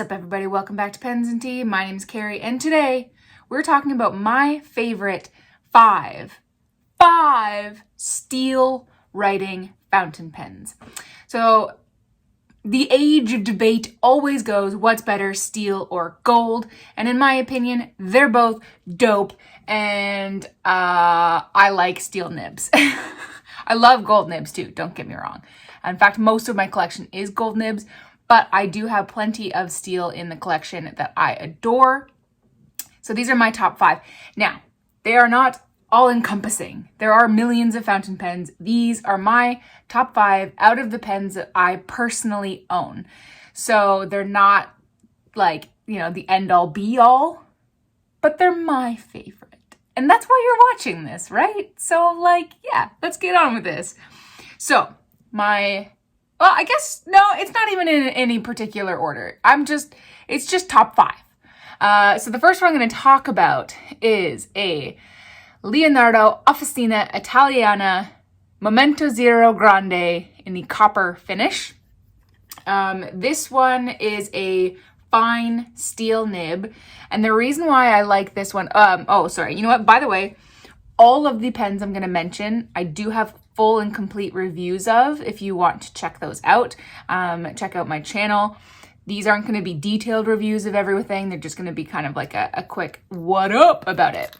What's up, everybody? Welcome back to Pens and Tea. My name's Carrie, and today we're talking about my favorite five steel writing fountain pens. So the age of debate always goes, what's better, steel or gold? And in my opinion, they're both dope, and I like steel nibs. I love gold nibs too, don't get me wrong. In fact, most of my collection is gold nibs, but I do have plenty of steel in the collection that I adore. So these are my top five. Now, they are not all-encompassing. There are millions of fountain pens. These are my top five out of the pens that I personally own. So they're not like, the end-all be-all, but they're my favorite. And that's why you're watching this, right? So yeah, let's get on with this. So I guess, no, it's not even in any particular order. It's just top five. So the first one I'm going to talk about is a Leonardo Officina Italiana Momento Zero Grande in the copper finish. This one is a fine steel nib. And the reason why I like this one, you know what? By the way, all of the pens I'm going to mention, I do have full and complete reviews of. If you want to check those out, check out my channel. These aren't going to be detailed reviews of everything. They're just going to be kind of like a quick what up about it.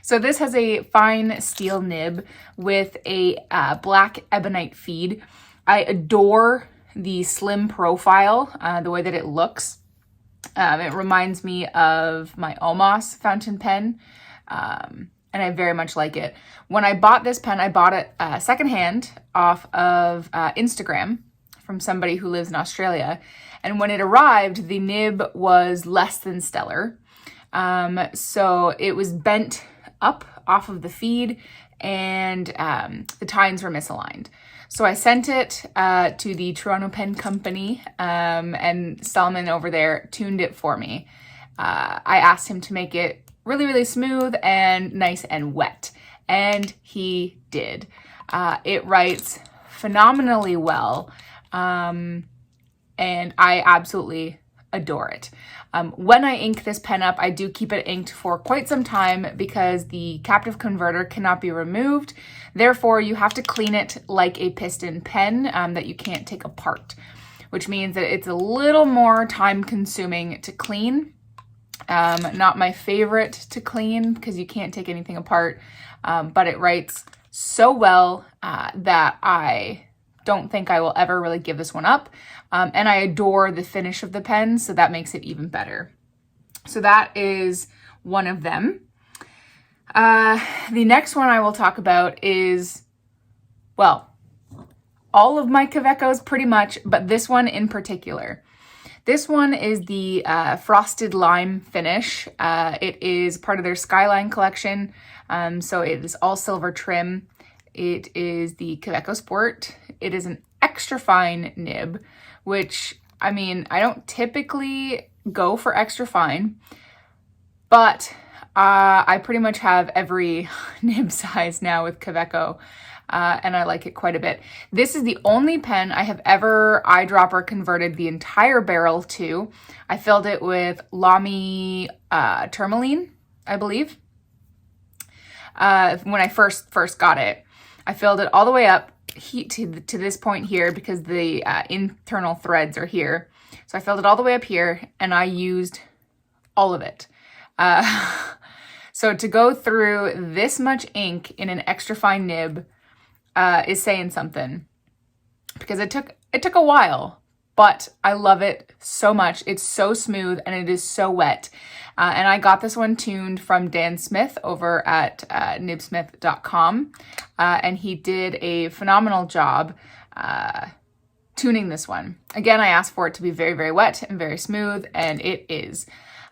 So this has a fine steel nib with a black ebonite feed. I adore the slim profile, the way that it looks. It reminds me of my Omos fountain pen. And I very much like it. When I bought this pen, I bought it secondhand off of Instagram from somebody who lives in Australia. And when it arrived, the nib was less than stellar. So it was bent up off of the feed, and the tines were misaligned. So I sent it to the Toronto Pen Company, and Salman over there tuned it for me. I asked him to make it really, really smooth and nice and wet. And he did. It writes phenomenally well. And I absolutely adore it. When I ink this pen up, I do keep it inked for quite some time because the captive converter cannot be removed. Therefore, you have to clean it like a piston pen that you can't take apart, which means that it's a little more time consuming to clean. Not my favorite to clean because you can't take anything apart, but it writes so well that I don't think I will ever really give this one up. And I adore the finish of the pen, so that makes it even better. So that is one of them. The next one I will talk about is, all of my Kilecos pretty much, but this one in particular. This one is the frosted lime finish. It is part of their Skyline collection, so it is all silver trim. It is the Kileco Sport. It is an extra fine nib, which, I don't typically go for extra fine, but I pretty much have every nib size now with Kileco. And I like it quite a bit. This is the only pen I have ever eyedropper converted the entire barrel to. I filled it with Lamy tourmaline, I believe. When I first got it, I filled it all the way up to this point here because the internal threads are here. So I filled it all the way up here, and I used all of it. So to go through this much ink in an extra fine nib is saying something, because it took a while, but I love it so much. It's so smooth and it is so wet. And I got this one tuned from Dan Smith over at nibsmith.com. And he did a phenomenal job tuning this one. Again, I asked for it to be very, very wet and very smooth, and it is.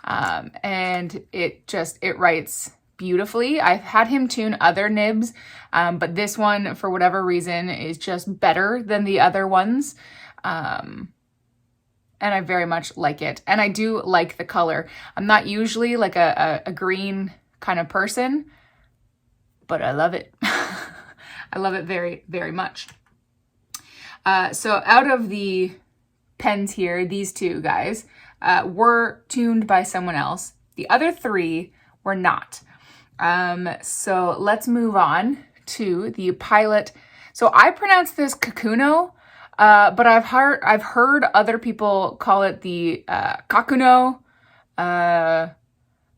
And it writes beautifully. I've had him tune other nibs, but this one, for whatever reason, is just better than the other ones. And I very much like it. And I do like the color. I'm not usually like a green kind of person, but I love it. I love it very, very much. So out of the pens here, these two guys, were tuned by someone else. The other 3 were not. So let's move on to the Pilot. So I pronounce this Kakuno, but I've heard other people call it the Kakuno.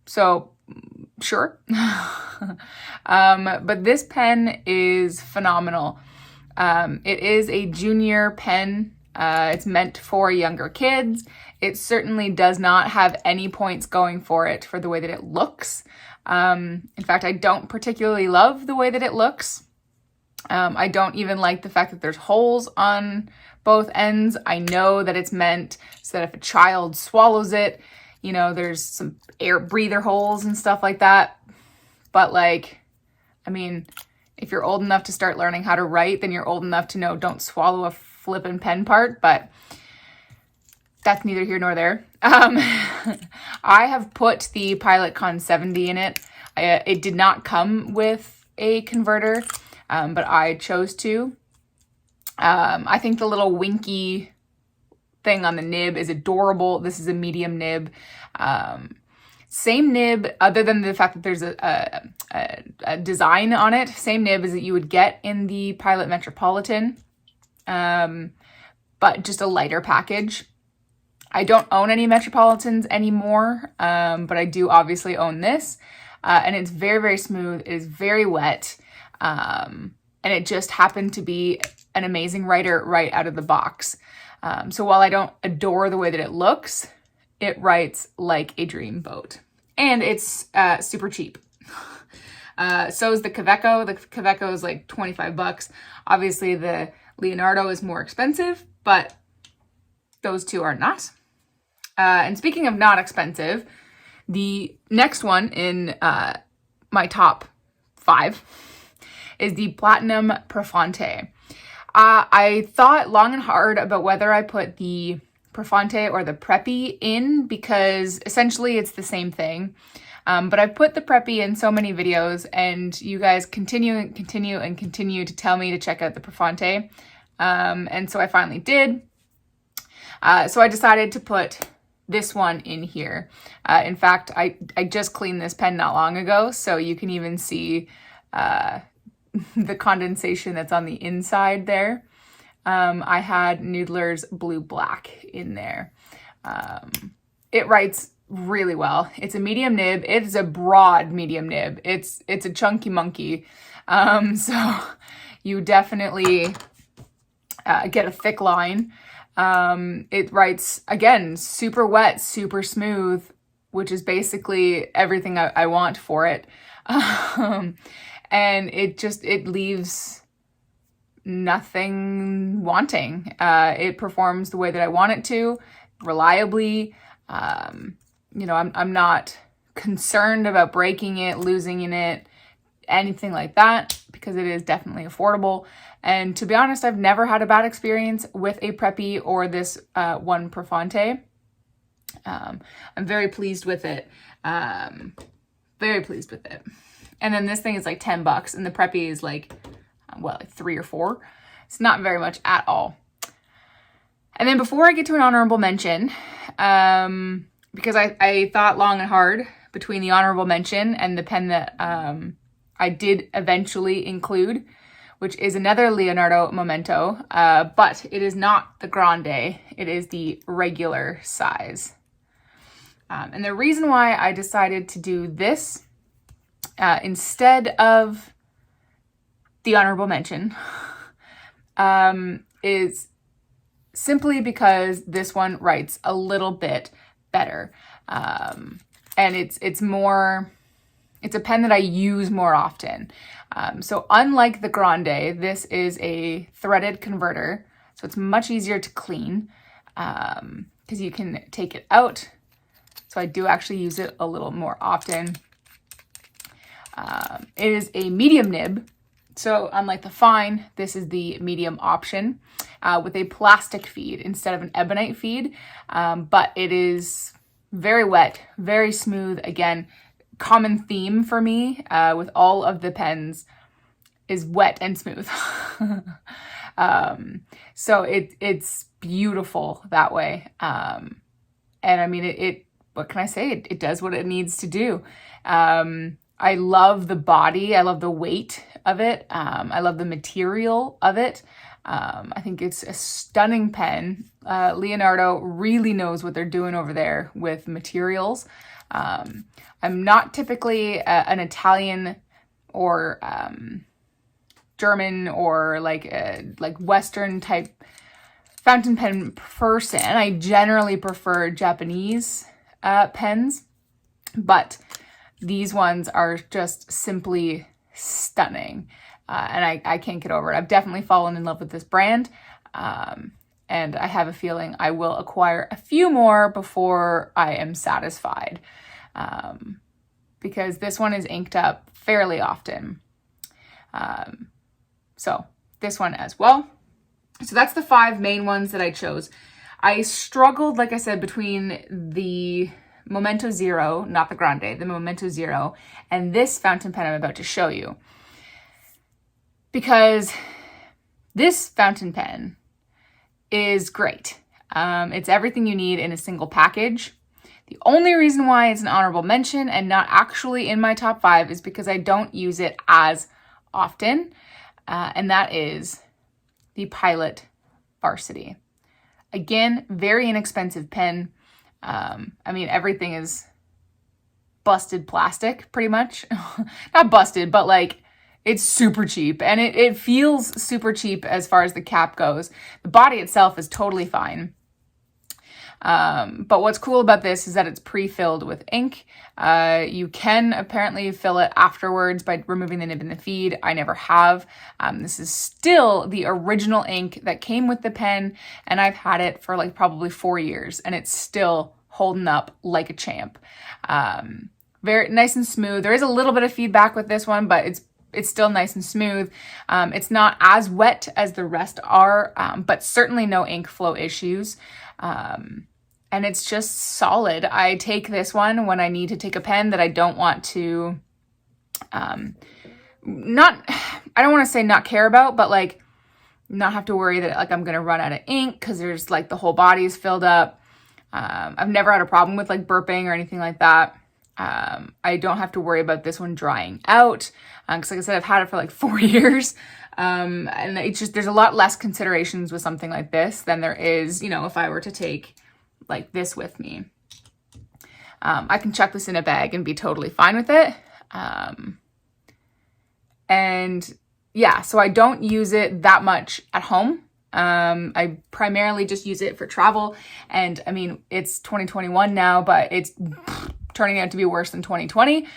So sure. But this pen is phenomenal. It is a junior pen. It's meant for younger kids. It certainly does not have any points going for it for the way that it looks. In fact, I don't particularly love the way that it looks. I don't even like the fact that there's holes on both ends. I know that it's meant so that if a child swallows it, you know, there's some air breather holes and stuff like that. But like, I mean, if you're old enough to start learning how to write, then you're old enough to know don't swallow a flippin' pen part, but that's neither here nor there. I have put the Pilot Con 70 in it. It did not come with a converter, but I chose to. I think the little winky thing on the nib is adorable. This is a medium nib. Same nib, other than the fact that there's a design on it. Same nib as that you would get in the Pilot Metropolitan, but just a lighter package. I don't own any Metropolitans anymore, but I do obviously own this. And it's very, very smooth. It is very wet. And it just happened to be an amazing writer right out of the box. So while I don't adore the way that it looks, it writes like a dreamboat. And it's super cheap. So is the Kileco. The Kileco is like $25. Obviously, the Leonardo is more expensive, but those two are not. And speaking of not expensive, the next one in my top 5 is the Platinum Profante. I thought long and hard about whether I put the Profante or the Preppy in, because essentially it's the same thing. But I've put the Preppy in so many videos, and you guys continue to tell me to check out the Profante. And so I finally did. So I decided to put this one in here. In fact, I just cleaned this pen not long ago, so you can even see the condensation that's on the inside there. I had Noodler's Blue Black in there. It writes really well. It's a medium nib. It's a broad medium nib. It's a chunky monkey. So you definitely get a thick line. It writes, again, super wet, super smooth, which is basically everything I want for it. And it leaves nothing wanting. It performs the way that I want it to, reliably. You know, I'm not concerned about breaking it, losing in it, anything like that, because it is definitely affordable. And to be honest, I've never had a bad experience with a Preppy or this one Profante. I'm very pleased with it. Very pleased with it. And then this thing is like $10, and the Preppy is like, well, like 3 or 4. It's not very much at all. And then before I get to an honorable mention, because I thought long and hard between the honorable mention and the pen that I did eventually include, which is another Leonardo Momento, but it is not the Grande. It is the regular size. And the reason why I decided to do this instead of the honorable mention is simply because this one writes a little bit better. And it's a pen that I use more often. So unlike the Grande, this is a threaded converter, so it's much easier to clean because you can take it out. So I do actually use it a little more often. It is a medium nib. So unlike the fine, this is the medium option with a plastic feed instead of an ebonite feed. But it is very wet, very smooth. Again, common theme for me with all of the pens is wet and smooth. So it's beautiful that way. And I mean, it what can I say? It does what it needs to do. I love the body. I love the weight of it. I love the material of it. I think it's a stunning pen. Leonardo really knows what they're doing over there with materials. I'm not typically an Italian or German or like Western type fountain pen person. I generally prefer Japanese pens, but these ones are just simply stunning. And I can't get over it. I've definitely fallen in love with this brand. And I have a feeling I will acquire a few more before I am satisfied. Because this one is inked up fairly often. So this one as well. So that's the 5 main ones that I chose. I struggled, like I said, between the Momento Zero, not the Grande, the Momento Zero, and this fountain pen I'm about to show you. Because this fountain pen is great. It's everything you need in a single package. The only reason why it's an honorable mention and not actually in my top 5 is because I don't use it as often. And that is the Pilot Varsity. Again, very inexpensive pen. I mean, everything is busted plastic, pretty much. Not busted, but like it's super cheap. And it feels super cheap as far as the cap goes. The body itself is totally fine. But what's cool about this is that it's pre-filled with ink. You can apparently fill it afterwards by removing the nib and the feed. I never have. This is still the original ink that came with the pen, and I've had it for like probably 4 years, and it's still holding up like a champ. Very nice and smooth. There is a little bit of feedback with this one, but it's still nice and smooth. It's not as wet as the rest are, but certainly no ink flow issues. And it's just solid. I take this one when I need to take a pen that I don't want to, I don't want to say not care about, but like not have to worry that like I'm going to run out of ink because there's like the whole body is filled up. I've never had a problem with like burping or anything like that. I don't have to worry about this one drying out. Cause like I said, I've had it for like 4 years. And it's just, there's a lot less considerations with something like this than there is, if I were to take like this with me. I can chuck this in a bag and be totally fine with it. And yeah, so I don't use it that much at home. I primarily just use it for travel. And I mean, it's 2021 now, but it's turning out to be worse than 2020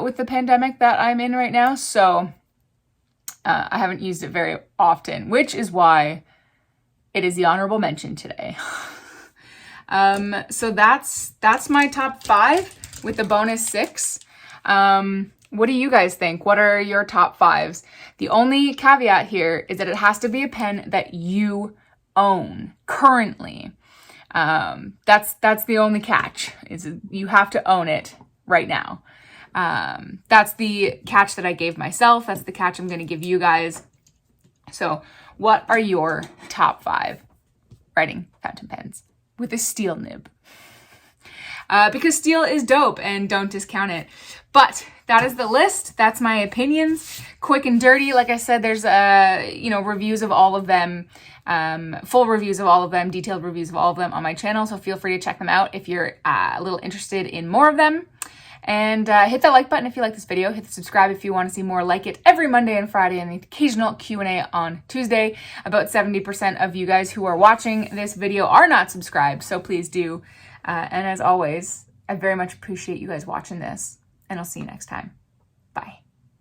with the pandemic that I'm in right now. So I haven't used it very often, which is why it is the honorable mention today. So that's my top 5 with the bonus 6. What do you guys think? What are your top 5s? The only caveat here is that it has to be a pen that you own currently. That's the only catch, is you have to own it right now. That's the catch that I gave myself. That's the catch I'm going to give you guys. So what are your top 5 writing fountain pens with a steel nib? Because steel is dope and don't discount it. But that is the list. That's my opinions. Quick and dirty. Like I said, there's reviews of all of them, full reviews of all of them, detailed reviews of all of them on my channel. So feel free to check them out if you're a little interested in more of them. And hit that like button if you like this video. Hit the subscribe if you want to see more like it every Monday and Friday, and the occasional Q&A on Tuesday. About 70% of you guys who are watching this video are not subscribed, so please do. And as always, I very much appreciate you guys watching this, and I'll see you next time. Bye.